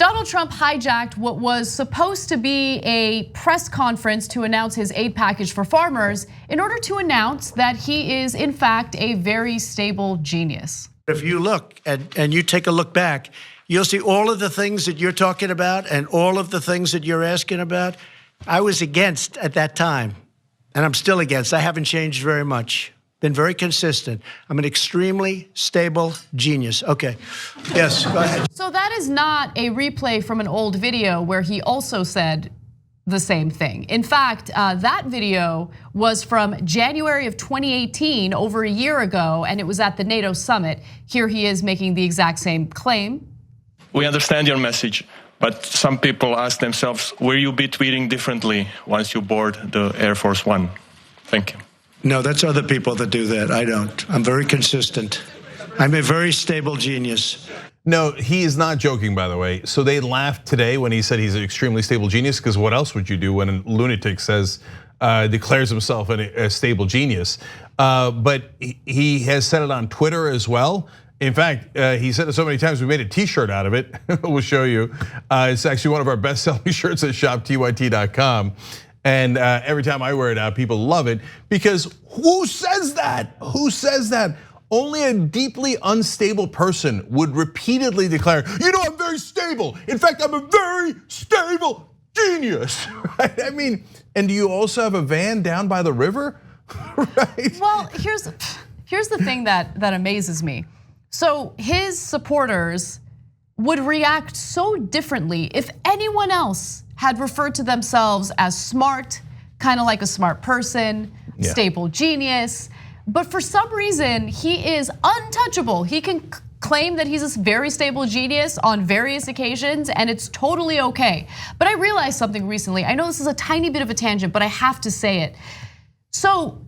Donald Trump hijacked what was supposed to be a press conference to announce his aid package for farmers in order to announce that he is, in fact, a very stable genius. If you look and you take a look back, you'll see all of the things that you're talking about and all of the things that you're asking about. I was against at that time, and I'm still against. I haven't changed very much. Been very consistent. I'm an extremely stable genius. Okay, yes, go ahead. So that is not a replay from an old video where he also said the same thing. In fact, that video was from January of 2018, over a year ago, and it was at the NATO summit. Here he is making the exact same claim. We understand your message, but some people ask themselves, will you be tweeting differently once you board the Air Force One? Thank you. No, that's other people that do that. I don't. I'm very consistent. I'm a very stable genius. No, he is not joking, by the way. So they laughed today when he said he's an extremely stable genius, because what else would you do when a lunatic declares himself a stable genius? But he has said it on Twitter as well. In fact, he said it so many times we made a T-shirt out of it. We'll show you. It's actually one of our best-selling shirts at shoptyt.com. And every time I wear it out, people love it, because who says that? Who says that? Only a deeply unstable person would repeatedly declare, you know, I'm very stable. In fact, I'm a very stable genius, right? I mean, and do you also have a van down by the river, right? Well, here's the thing that amazes me. So his supporters would react so differently if anyone else had referred to themselves as smart, kind of like a smart person, stable genius. But for some reason, he is untouchable. He can claim that he's a very stable genius on various occasions, and it's totally okay. But I realized something recently. I know this is a tiny bit of a tangent, but I have to say it. So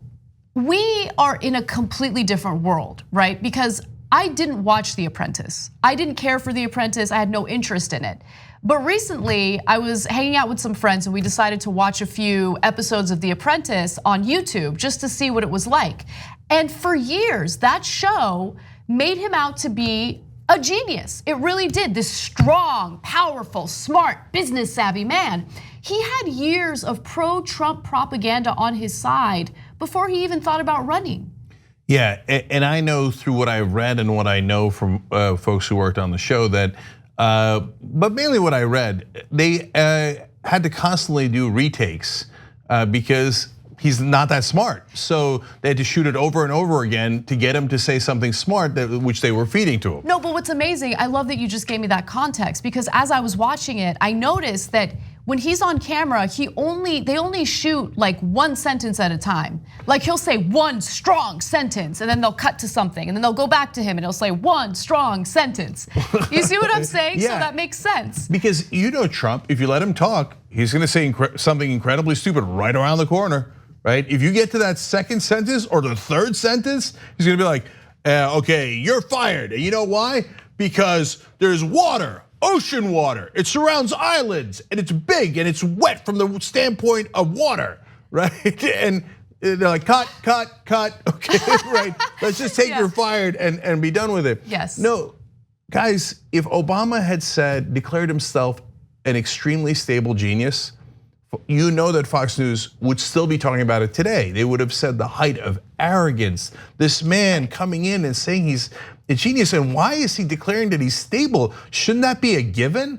we are in a completely different world, right? Because I didn't watch The Apprentice. I didn't care for The Apprentice. I had no interest in it. But recently, I was hanging out with some friends and we decided to watch a few episodes of The Apprentice on YouTube just to see what it was like. And for years, that show made him out to be a genius. It really did. This strong, powerful, smart, business savvy man. He had years of pro-Trump propaganda on his side before he even thought about running. Yeah, and I know through what I read and what I know from folks who worked on the show that, but mainly what I read, they had to constantly do retakes because he's not that smart. So they had to shoot it over and over again to get him to say something smart, which they were feeding to him. No, but what's amazing, I love that you just gave me that context, because as I was watching it, I noticed that when he's on camera, they only shoot like one sentence at a time. Like he'll say one strong sentence and then they'll cut to something and then they'll go back to him and he'll say one strong sentence. You see what I'm saying? Yeah. So that makes sense. Because you know Trump, if you let him talk, he's gonna say something incredibly stupid right around the corner, right? If you get to that second sentence or the third sentence, he's gonna be like, okay, you're fired. And you know why? Because there's water. Ocean water, it surrounds islands and it's big and it's wet from the standpoint of water, right? And they're like, cut, okay, right? Let's just take you're fired and be done with it. Yes. No, guys, if Obama had declared himself an extremely stable genius, you know that Fox News would still be talking about it today. They would have said the height of arrogance. This man coming in and saying he's a genius, and why is he declaring that he's stable? Shouldn't that be a given,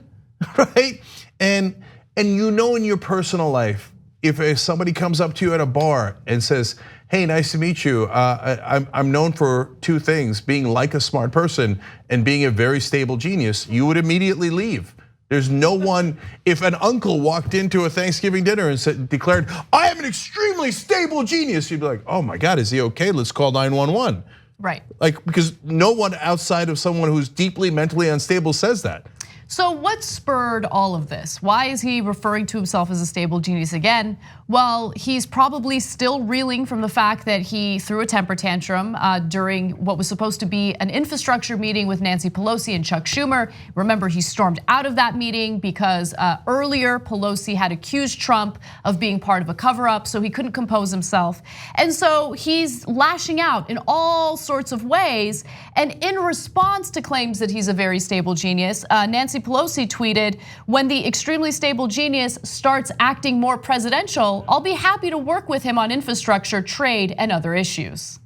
right? And you know in your personal life, if somebody comes up to you at a bar and says, hey, nice to meet you. I'm known for two things, being like a smart person and being a very stable genius, you would immediately leave. There's no one, if an uncle walked into a Thanksgiving dinner and declared, I am an extremely stable genius, you'd be like, oh my God, is he okay? Let's call 911. Right. Like, because no one outside of someone who's deeply mentally unstable says that. So what spurred all of this? Why is he referring to himself as a stable genius again? Well, he's probably still reeling from the fact that he threw a temper tantrum during what was supposed to be an infrastructure meeting with Nancy Pelosi and Chuck Schumer. Remember, he stormed out of that meeting because earlier Pelosi had accused Trump of being part of a cover-up, so he couldn't compose himself. And so he's lashing out in all sorts of ways. And in response to claims that he's a very stable genius, Nancy Nancy Pelosi tweeted, "When the extremely stable genius starts acting more presidential, I'll be happy to work with him on infrastructure, trade, and other issues."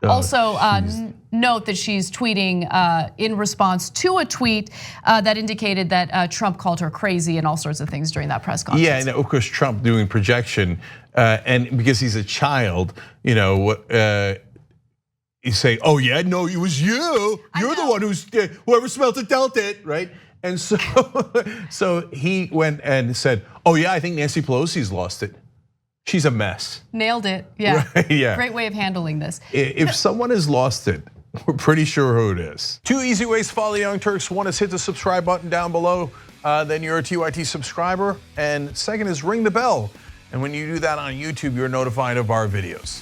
Also, note that she's tweeting in response to a tweet that indicated that Trump called her crazy and all sorts of things during that press conference. Yeah, and of course Trump doing projection, and because he's a child, you say, "Oh yeah, no, it was you. You're the one whoever smelt it dealt it," right? And so he went and said, "Oh yeah, I think Nancy Pelosi's lost it. She's a mess." Nailed it, yeah. Right, yeah. Great way of handling this. If someone has lost it, we're pretty sure who it is. 2 easy ways to follow the Young Turks. One is hit the subscribe button down below, then you're a TYT subscriber. And second is ring the bell. And when you do that on YouTube, you're notified of our videos.